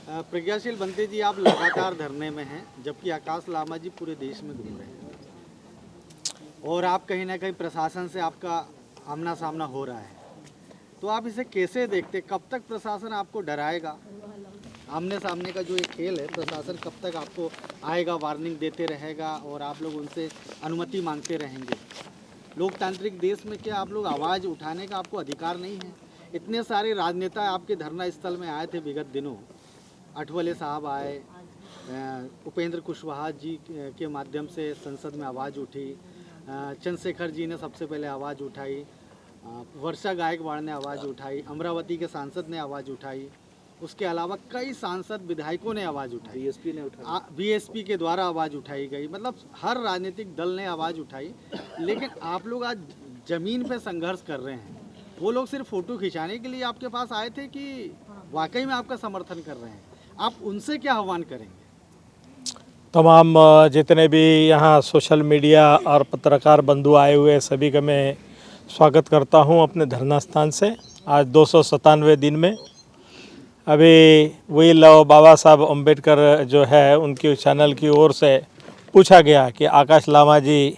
प्रज्ञाशील बनते जी, आप लगातार धरने में हैं, जबकि आकाश लामा जी पूरे देश में घूम रहे हैं और आप कहीं ना कहीं प्रशासन से आपका आमना सामना हो रहा है, तो आप इसे कैसे देखते? कब तक प्रशासन आपको डराएगा? आमने सामने का जो ये खेल है, प्रशासन कब तक आपको आएगा, वार्निंग देते रहेगा और आप लोग उनसे अनुमति मांगते रहेंगे? लोकतांत्रिक देश में क्या आप लोग आवाज़ उठाने का आपको अधिकार नहीं है? इतने सारे राजनेता आपके धरना स्थल में आए थे विगत दिनों, अठवले साहब आए, उपेंद्र कुशवाहा जी के माध्यम से संसद में आवाज़ उठी, चंद्रशेखर जी ने सबसे पहले आवाज़ उठाई, वर्षा गायकवाड़ ने आवाज़ उठाई, अमरावती के सांसद ने आवाज़ उठाई, उसके अलावा कई सांसद विधायकों ने आवाज़ उठाई, बीएसपी ने उठाई, बीएसपी के द्वारा आवाज़ उठाई गई, मतलब हर राजनीतिक दल ने आवाज़ उठाई। लेकिन आप लोग आज ज़मीन पे संघर्ष कर रहे हैं। वो लोग सिर्फ फ़ोटो खिंचाने के लिए आपके पास आए थे कि वाकई में आपका समर्थन कर रहे हैं? आप उनसे क्या आह्वान करेंगे? तमाम जितने भी यहाँ सोशल मीडिया और पत्रकार बंधु आए हुए सभी का मैं स्वागत करता हूँ अपने धरना स्थान से। आज 297वें दिन में अभी वही लव बाबा साहब अम्बेडकर जो है उनकी चैनल की ओर से पूछा गया कि आकाश लामा जी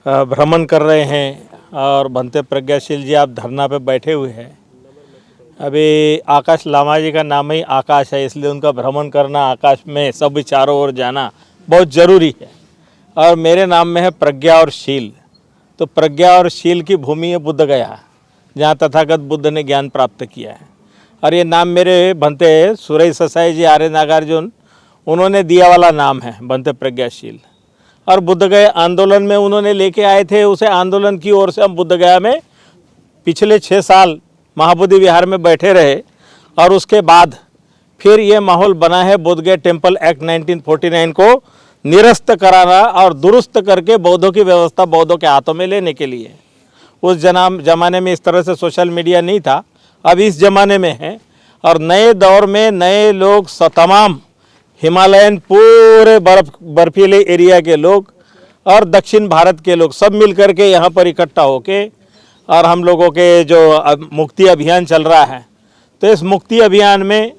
भ्रमण कर रहे हैं और बनते प्रज्ञाशील जी आप धरना पे बैठे हुए हैं। अभी आकाश लामा जी का नाम ही आकाश है, इसलिए उनका भ्रमण करना, आकाश में सब चारों ओर जाना बहुत ज़रूरी है। और मेरे नाम में है प्रज्ञा और शील, तो प्रज्ञा और शील की भूमि है बुद्ध गया, जहाँ तथागत बुद्ध ने ज्ञान प्राप्त किया है। और ये नाम मेरे बनते सुरेश ससाई जी, आर्य नागार्जुन, उन्होंने दिया वाला नाम है बनते प्रज्ञाशील। और बुद्ध गया आंदोलन में उन्होंने लेके आए थे, उसे आंदोलन की ओर से हम बुद्ध गया में पिछले 6 साल महाबोधि विहार में बैठे रहे। और उसके बाद फिर ये माहौल बना है बोध गया टेम्पल एक्ट 1949 को निरस्त कराना और दुरुस्त करके बौद्धों की व्यवस्था बौद्धों के हाथों में लेने के लिए। उस जमाने में इस तरह से सोशल मीडिया नहीं था, अब इस ज़माने में है। और नए दौर में नए लोग तमाम हिमालयन पूरे बर्फीले एरिया के लोग और दक्षिण भारत के लोग सब मिल कर के यहाँ पर इकट्ठा होके और हम लोगों के जो मुक्ति अभियान चल रहा है, तो इस मुक्ति अभियान में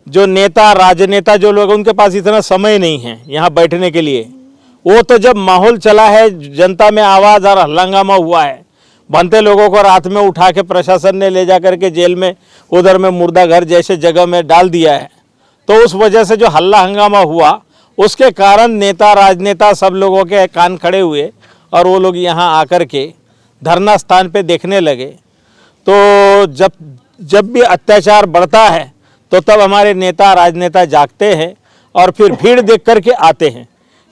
जो नेता राजनेता जो लोग, उनके पास इतना समय नहीं है यहाँ बैठने के लिए। वो तो जब माहौल चला है, जनता में आवाज़ और हंगामा हुआ है, बनते लोगों को रात में उठा के प्रशासन ने ले जा कर के जेल में, उधर में मुर्दा घर जैसे जगह में डाल दिया है, तो उस वजह से जो हल्ला हंगामा हुआ उसके कारण नेता राजनेता सब लोगों के कान खड़े हुए और वो लोग यहाँ आकर के धरना स्थान पे देखने लगे। तो जब भी अत्याचार बढ़ता है तो तब हमारे नेता राजनेता जागते हैं और फिर भीड़ देख कर के आते हैं,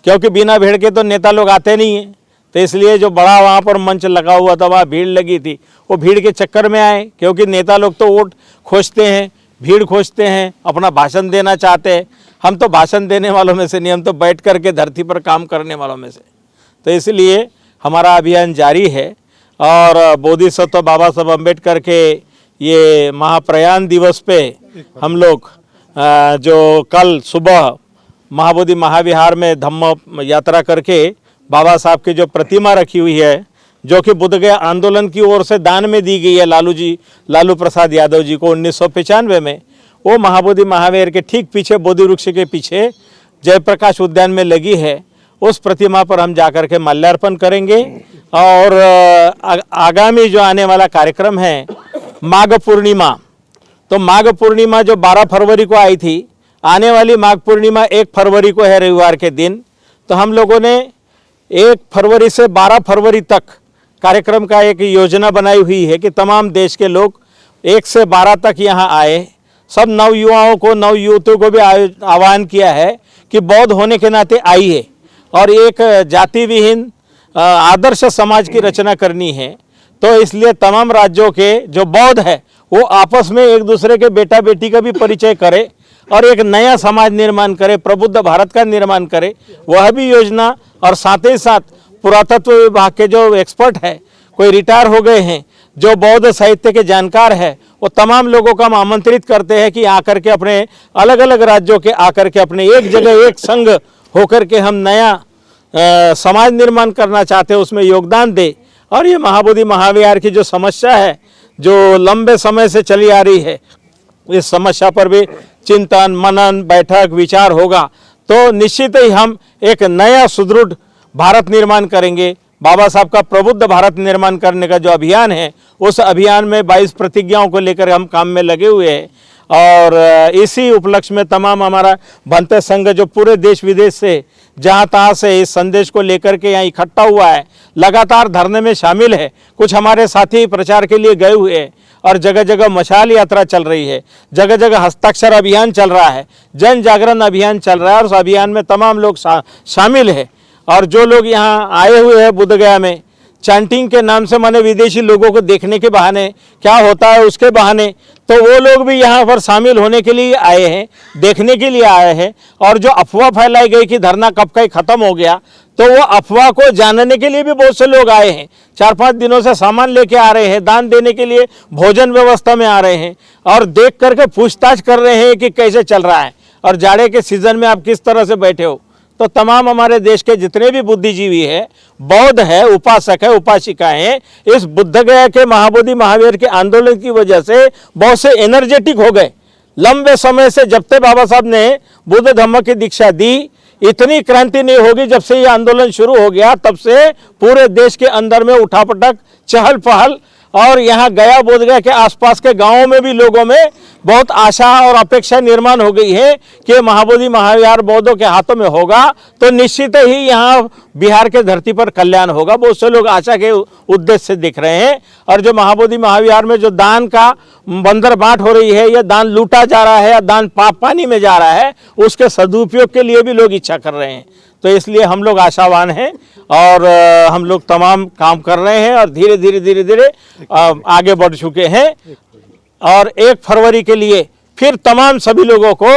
क्योंकि बिना भीड़ के तो नेता लोग आते नहीं हैं। तो इसलिए जो बड़ा वहाँ पर मंच लगा हुआ था, वहाँ भीड़ लगी थी, वो भीड़ के चक्कर में आए, क्योंकि नेता लोग तो वोट खोजते हैं, भीड़ खोजते हैं, अपना भाषण देना चाहते हैं। हम तो भाषण देने वालों में से नहीं, हम तो बैठ कर के धरती पर काम करने वालों में से। तो इसलिए हमारा अभियान जारी है। और बोधिसत्व बाबा साहब अम्बेडकर के ये महाप्रयाण दिवस पे हम लोग जो कल सुबह महाबोधि महाविहार में धम्म यात्रा करके बाबा साहब की जो प्रतिमा रखी हुई है, जो कि बुद्ध गया आंदोलन की ओर से दान में दी गई है लालू प्रसाद यादव जी को 1995 में, वो महाबोधि महावीर के ठीक पीछे बोधि वृक्ष के पीछे जयप्रकाश उद्यान में लगी है। उस प्रतिमा पर हम जाकर के माल्यार्पण करेंगे। और आगामी जो आने वाला कार्यक्रम है माघ पूर्णिमा, तो माघ पूर्णिमा जो 12 फरवरी को आई थी, आने वाली माघ पूर्णिमा 1 फरवरी को है, रविवार के दिन। तो हम लोगों ने 1 फरवरी से 12 फरवरी तक कार्यक्रम का एक योजना बनाई हुई है कि तमाम देश के लोग 1 से 12 तक यहाँ आए। सब नवयुवाओं को, नवयुवतियों को भी आह्वान किया है कि बौद्ध होने के नाते आइए और एक जाति विहीन आदर्श समाज की रचना करनी है। तो इसलिए तमाम राज्यों के जो बौद्ध है वो आपस में एक दूसरे के बेटा बेटी का भी परिचय करे और एक नया समाज निर्माण करे, प्रबुद्ध भारत का निर्माण करे, वह भी योजना। और साथ ही साथ पुरातत्व विभाग के जो एक्सपर्ट है, कोई रिटायर हो गए हैं, जो बौद्ध साहित्य के जानकार है, वो तमाम लोगों को हम आमंत्रित करते हैं कि आकर के अपने अलग अलग राज्यों के आकर के अपने एक जगह एक संघ होकर के हम नया समाज निर्माण करना चाहते हैं, उसमें योगदान दे। और ये महाबोधि महाविहार की जो समस्या है, जो लंबे समय से चली आ रही है, इस समस्या पर भी चिंतन मनन बैठक विचार होगा तो निश्चित ही हम एक नया सुदृढ़ भारत निर्माण करेंगे। बाबा साहब का प्रबुद्ध भारत निर्माण करने का जो अभियान है, उस अभियान में 22 प्रतिज्ञाओं को लेकर हम काम में लगे हुए हैं और इसी उपलक्ष्य में तमाम हमारा भंते संघ जो पूरे देश विदेश से जहाँ तहाँ से इस संदेश को लेकर के यहाँ इकट्ठा हुआ है, लगातार धरने में शामिल है। कुछ हमारे साथी प्रचार के लिए गए हुए हैं और जगह जगह मशाल यात्रा चल रही है, जगह जगह हस्ताक्षर अभियान चल रहा है, जन जागरण अभियान चल रहा है और उस अभियान में तमाम लोग शामिल है। और जो लोग यहाँ आए हुए हैं बुद्धगया में चैंटिंग के नाम से, माने विदेशी लोगों को देखने के बहाने क्या होता है उसके बहाने, तो वो लोग भी यहाँ पर शामिल होने के लिए आए हैं, देखने के लिए आए हैं। और जो अफवाह फैलाई गई कि धरना कब का ही खत्म हो गया, तो वो अफवाह को जानने के लिए भी बहुत से लोग आए हैं। 4-5 दिनों से सामान लेके आ रहे हैं, दान देने के लिए भोजन व्यवस्था में आ रहे हैं और देख करके पूछताछ कर रहे हैं कि कैसे चल रहा है और जाड़े के सीजन में आप किस तरह से बैठे हो। तो तमाम हमारे देश के जितने भी बुद्धिजीवी है, बौद्ध है, उपासक है, उपासिका हैं, इस बुद्धगया के महाबोधि महावीर के आंदोलन की वजह से बहुत से एनर्जेटिक हो गए। लंबे समय से जब से बाबा साहब ने बुद्ध धम्म की दीक्षा दी, इतनी क्रांति नहीं होगी। जब से ये आंदोलन शुरू हो गया तब से पूरे देश के अंदर में उठापटक, चहल पहल और यहाँ गया बोधगया के आसपास के गांवों में भी लोगों में बहुत आशा और अपेक्षा निर्माण हो गई है कि महाबोधि महाविहार बौद्धों के हाथों में होगा तो निश्चित ही यहाँ बिहार के धरती पर कल्याण होगा। बहुत से लोग आशा के उद्देश्य से दिख रहे हैं और जो महाबोधि महाविहार में जो दान का बंदर बांट हो रही है, या दान लूटा जा रहा है या दान पानी में जा रहा है, उसके सदुपयोग के लिए भी लोग इच्छा कर रहे हैं। तो इसलिए हम लोग आशावान हैं और हम लोग तमाम काम कर रहे हैं और धीरे धीरे आगे बढ़ चुके हैं। और 1 फरवरी के लिए फिर तमाम सभी लोगों को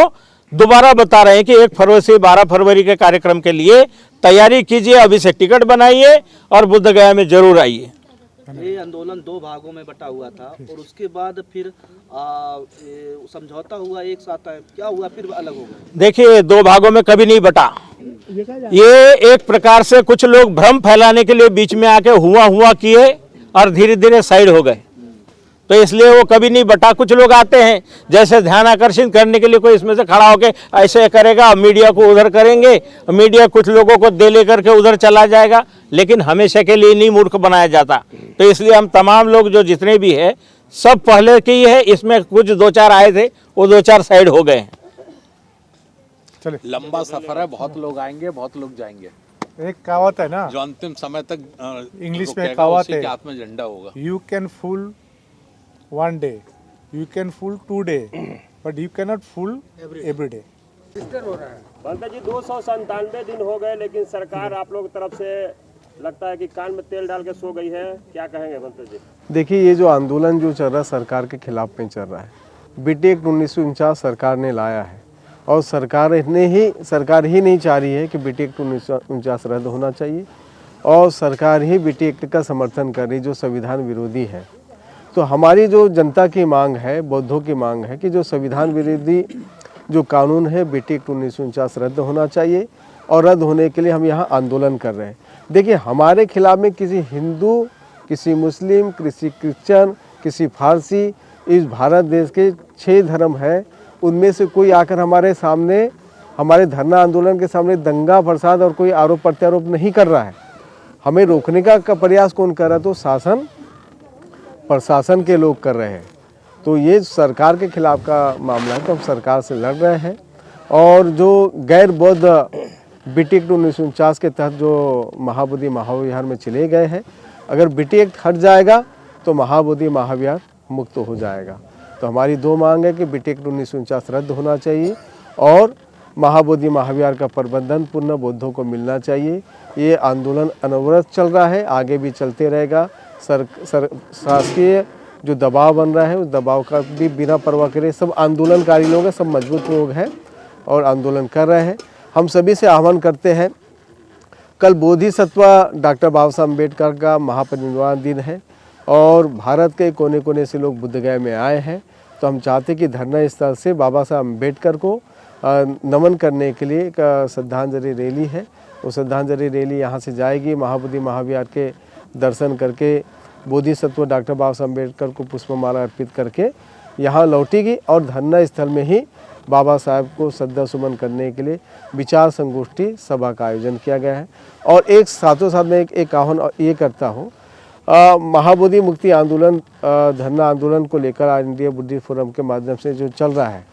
दोबारा बता रहे हैं कि 1 फरवरी से 12 फरवरी के कार्यक्रम के लिए तैयारी कीजिए, अभी से टिकट बनाइए और बुद्धगया में जरूर आइए। ये आंदोलन 2 भागों में बटा हुआ था और उसके बाद फिर समझौता हुआ, एक साथ क्या हुआ, फिर अलग हो गया। देखिए 2 भागों में कभी नहीं बटा। ये एक प्रकार से कुछ लोग भ्रम फैलाने के लिए बीच में आके हुआ किए और धीरे धीरे साइड हो गए, तो इसलिए वो कभी नहीं बटा। कुछ लोग आते हैं जैसे ध्यान आकर्षित करने के लिए, कोई इसमें से खड़ा होकर ऐसे करेगा, मीडिया को उधर करेंगे, मीडिया कुछ लोगों को दे लेकर के उधर चला जाएगा, लेकिन हमेशा के लिए नहीं मूर्ख बनाया जाता। तो इसलिए हम तमाम लोग जो जितने भी है सब पहले के ही है, इसमें कुछ 2-4 आए थे, वो 2-4 साइड हो गए हैं। चले, लंबा सफर है, बहुत लोग आएंगे, बहुत लोग जाएंगे। एक कहावत है ना, जो अंतिम समय तक इंग्लिश में कहावत है, हाथ में झंडा होगा। You can fool 1 day, you can fool 2 days, but you cannot fool every day. भंते जी 297 दिन हो गए, लेकिन सरकार आप लोग की तरफ से लगता है कि कान में तेल डाल के सो गई है। क्या कहेंगे भंते जी? देखिए, ये जो आंदोलन जो चल रहा है सरकार के खिलाफ में चल रहा है। बीटी एक्ट 1949 सरकार ने लाया है और सरकार ही नहीं चाह रही है कि बीटी एक्ट 1949 रद्द होना चाहिए और सरकार ही बीटी एक्ट का समर्थन कर रही जो संविधान विरोधी है। तो हमारी जो जनता की मांग है, बौद्धों की मांग है कि जो संविधान विरोधी जो कानून है बीटी एक्ट 1949 रद्द होना चाहिए और रद्द होने के लिए हम यहाँ आंदोलन कर रहे हैं। देखिए, हमारे खिलाफ में किसी हिंदू, किसी मुस्लिम, किसी क्रिश्चियन, किसी फारसी, इस भारत देश के 6 धर्म हैं, उनमें से कोई आकर हमारे सामने, हमारे धरना आंदोलन के सामने दंगा फसाद और कोई आरोप प्रत्यारोप नहीं कर रहा है। हमें रोकने का प्रयास कौन कर रहा है? तो प्रशासन के लोग कर रहे हैं। तो ये सरकार के खिलाफ का मामला है, तो हम सरकार से लड़ रहे हैं। और जो गैर बौद्ध बीटी एक्ट 1949 के तहत जो महाबोधि महाविहार में चले गए हैं, अगर बीटी एक्ट हट जाएगा तो महाबोधि महाविहार मुक्त हो जाएगा। तो हमारी 2 मांग है कि बीटी एक्ट 1949 रद्द होना चाहिए और महाबोधि महाविहार का प्रबंधन पूर्ण बौद्धों को मिलना चाहिए। ये आंदोलन अनवरत चल रहा है, आगे भी चलते रहेगा। शासकीय जो दबाव बन रहा है उस दबाव का भी बिना परवाह करे सब आंदोलनकारी लोग हैं, सब मजबूत लोग हैं और आंदोलन कर रहे हैं। हम सभी से आह्वान करते हैं, कल बोधिसत्व डॉक्टर बाबा साहब अम्बेडकर का महापरिनिर्वाण दिन है और भारत के कोने कोने से लोग बुद्धगया में आए हैं। तो हम चाहते कि धरना स्थल से बाबा साहब अम्बेडकर को नमन करने के लिए एक श्रद्धांजलि रैली है। वो श्रद्धांजलि रैली यहाँ से जाएगी, महाबोधि महाविहार के दर्शन करके बोधिसत्व डॉक्टर बाबा साहब अम्बेडकर को पुष्पमाला अर्पित करके यहाँ लौटेगी और धरना स्थल में ही बाबा साहब को श्रद्धा सुमन करने के लिए विचार संगोष्ठी सभा का आयोजन किया गया है। और एक साथों साथ मैं एक आह्वान ये करता हूँ, महाबोधि मुक्ति आंदोलन, धरना आंदोलन को लेकर आज इंडिया बुद्धिस्ट फोरम के माध्यम से जो चल रहा है,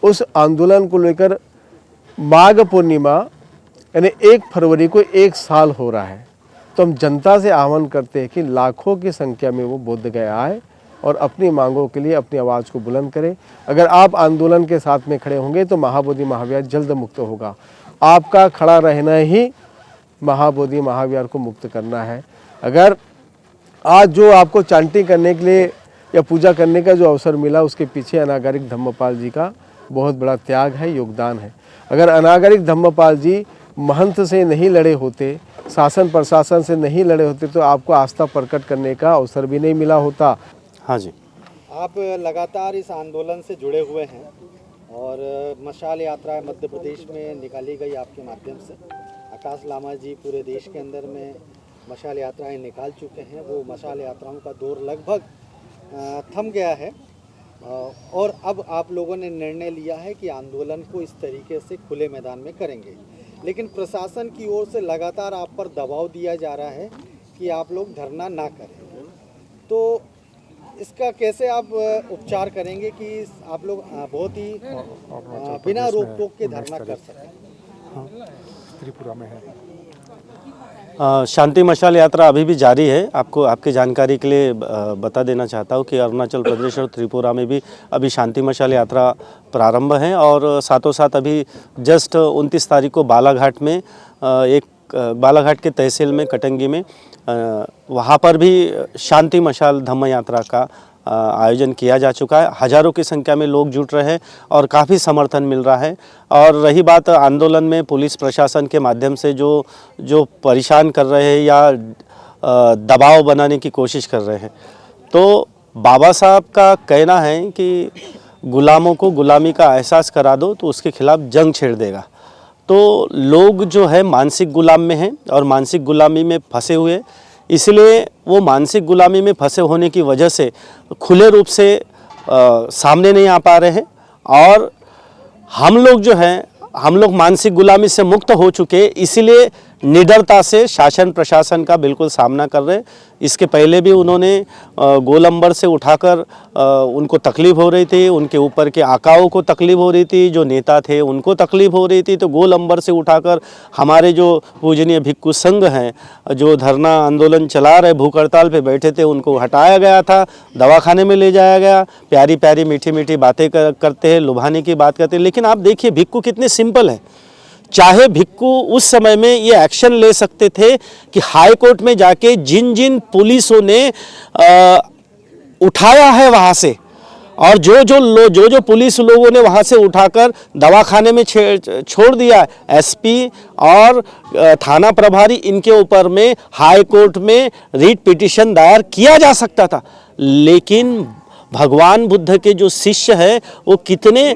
उस आंदोलन को लेकर माघ पूर्णिमा यानी 1 फरवरी को 1 साल हो रहा है। तो हम जनता से आह्वान करते हैं कि लाखों की संख्या में वो बोध गया आए और अपनी मांगों के लिए अपनी आवाज़ को बुलंद करें। अगर आप आंदोलन के साथ में खड़े होंगे तो महाबोधि महाविहार जल्द मुक्त होगा। आपका खड़ा रहना ही महाबोधि महाविहार को मुक्त करना है। अगर आज जो आपको चांटिंग करने के लिए या पूजा करने का जो अवसर मिला, उसके पीछे अनागरिक धम्मपाल जी का बहुत बड़ा त्याग है, योगदान है। अगर अनागरिक धम्मपाल जी महंत से नहीं लड़े होते, शासन प्रशासन से नहीं लड़े होते, तो आपको आस्था प्रकट करने का अवसर भी नहीं मिला होता। हाँ जी, आप लगातार इस आंदोलन से जुड़े हुए हैं और मशाल यात्रा मध्य प्रदेश में निकाली गई आपके माध्यम से। आकाश लामा जी पूरे देश के अंदर में मशाल यात्राएं निकाल चुके हैं। वो मशाल यात्राओं का दौर लगभग थम गया है और अब आप लोगों ने निर्णय लिया है कि आंदोलन को इस तरीके से खुले मैदान में करेंगे, लेकिन प्रशासन की ओर से लगातार आप पर दबाव दिया जा रहा है कि आप लोग धरना ना करें। तो इसका कैसे आप उपचार करेंगे कि आप लोग बहुत ही बिना रोक टोक के धरना कर सकें? त्रिपुरा में है शांति मशाल यात्रा अभी भी जारी है। आपको आपकी जानकारी के लिए बता देना चाहता हूँ कि अरुणाचल प्रदेश और त्रिपुरा में भी अभी शांति मशाल यात्रा प्रारंभ है और साथों साथ अभी जस्ट 29 तारीख को बालाघाट में बालाघाट के तहसील में कटंगी में वहाँ पर भी शांति मशाल धम्म यात्रा का आयोजन किया जा चुका है। हज़ारों की संख्या में लोग जुट रहे हैं और काफ़ी समर्थन मिल रहा है। और रही बात आंदोलन में पुलिस प्रशासन के माध्यम से जो परेशान कर रहे हैं या दबाव बनाने की कोशिश कर रहे हैं, तो बाबा साहब का कहना है कि गुलामों को गुलामी का एहसास करा दो तो उसके खिलाफ जंग छेड़ देगा। तो लोग जो है मानसिक गुलाम में हैं और मानसिक गुलामी में फंसे हुए, इसलिए वो मानसिक गुलामी में फंसे होने की वजह से खुले रूप से सामने नहीं आ पा रहे हैं। और हम लोग जो हैं, हम लोग मानसिक गुलामी से मुक्त हो चुके, इसीलिए निडरता से शासन प्रशासन का बिल्कुल सामना कर रहे। इसके पहले भी उन्होंने गोलंबर से उठाकर उनको तकलीफ़ हो रही थी, उनके ऊपर के आकाओं को तकलीफ़ हो रही थी, जो नेता थे उनको तकलीफ़ हो रही थी। तो गोलंबर से उठाकर हमारे जो पूजनीय भिक्खु संघ हैं, जो धरना आंदोलन चला रहे, भूख हड़ताल पे बैठे थे, उनको हटाया गया था, दवाखाने में ले जाया गया। प्यारी प्यारी मीठी मीठी बातें करते हैं, लुभाने की बात करते हैं। लेकिन आप देखिए भिक्खु कितने सिंपल है। चाहे भिक्खु उस समय में ये एक्शन ले सकते थे कि हाई कोर्ट में जाके जिन जिन पुलिसों ने उठाया है वहाँ से, और जो पुलिस लोगों ने वहाँ से उठाकर दवाखाने में छोड़ दिया, एसपी और थाना प्रभारी, इनके ऊपर में हाई कोर्ट में रीट पिटीशन दायर किया जा सकता था। लेकिन भगवान बुद्ध के जो शिष्य है वो कितने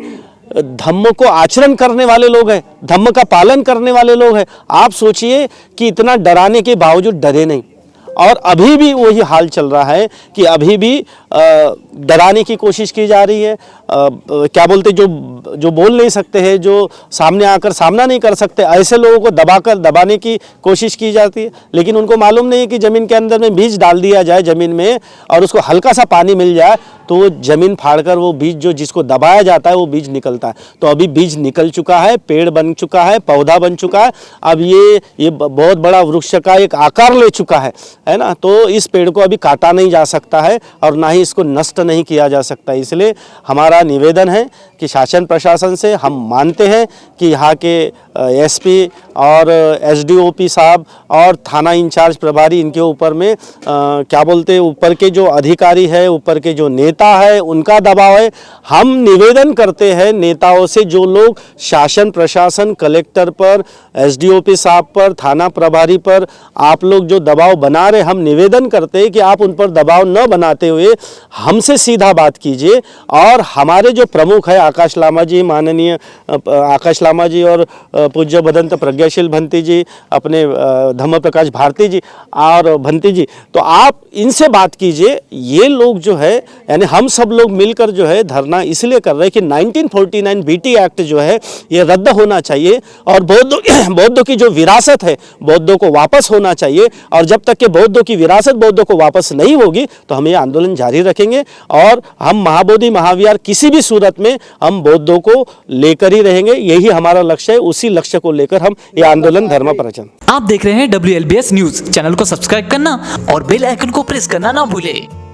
धम्म को आचरण करने वाले लोग हैं, धम्म का पालन करने वाले लोग हैं। आप सोचिए कि इतना डराने के बावजूद डरे नहीं। और अभी भी वही हाल चल रहा है कि अभी भी डराने की कोशिश की जा रही है। क्या बोलते, जो बोल नहीं सकते हैं, जो सामने आकर सामना नहीं कर सकते, ऐसे लोगों को दबाने की कोशिश की जाती है। लेकिन उनको मालूम नहीं है कि ज़मीन के अंदर में बीज डाल दिया जाए ज़मीन में और उसको हल्का सा पानी मिल जाए तो वो ज़मीन फाड़कर वो बीज जो जिसको दबाया जाता है वो बीज निकलता है। तो अभी बीज निकल चुका है, पेड़ बन चुका है, पौधा बन चुका है। अब ये बहुत बड़ा वृक्ष का एक आकार ले चुका है ना। तो इस पेड़ को अभी काटा नहीं जा सकता है और ना ही इसको नष्ट नहीं किया जा सकता। इसलिए हमारा निवेदन है कि शासन प्रशासन से हम मानते हैं कि यहाँ के एसपी और एसडीओपी साहब और थाना इंचार्ज प्रभारी, इनके ऊपर में क्या बोलते ऊपर के जो अधिकारी है, ऊपर के जो नेता है, उनका दबाव है। हम निवेदन करते हैं नेताओं से, जो लोग शासन प्रशासन, कलेक्टर पर, एसडीओपी साहब पर, थाना प्रभारी पर आप लोग जो दबाव बना रहे, हम निवेदन करते हैं कि आप उन पर दबाव न बनाते हुए हमसे सीधा बात कीजिए। और हमारे जो प्रमुख है आकाश लामा जी, माननीय आकाश लामा जी और पूज्य भदंत प्रज्ञाशील भंती जी, अपने धम्म प्रकाश भारती जी और भंती जी, तो आप इनसे बात कीजिए। ये लोग जो है यानी हम सब लोग मिलकर जो है धरना इसलिए कर रहे हैं कि 1949 बीटी एक्ट जो है ये रद्द होना चाहिए और बौद्धों की जो विरासत है बौद्धों को वापस होना चाहिए। और जब तक कि बौद्धों की विरासत बौद्धों को वापस नहीं होगी तो हम ये आंदोलन जारी रखेंगे और हम महाबोधि महाविहार किसी भी सूरत में हम बौद्धों को लेकर ही रहेंगे। यही हमारा लक्ष्य है, उसी लक्ष्य को लेकर हम ये आंदोलन धर्म प्रचार। आप देख रहे हैं WLBS न्यूज। चैनल को सब्सक्राइब करना और बेल आइकन को प्रेस करना ना भूलें।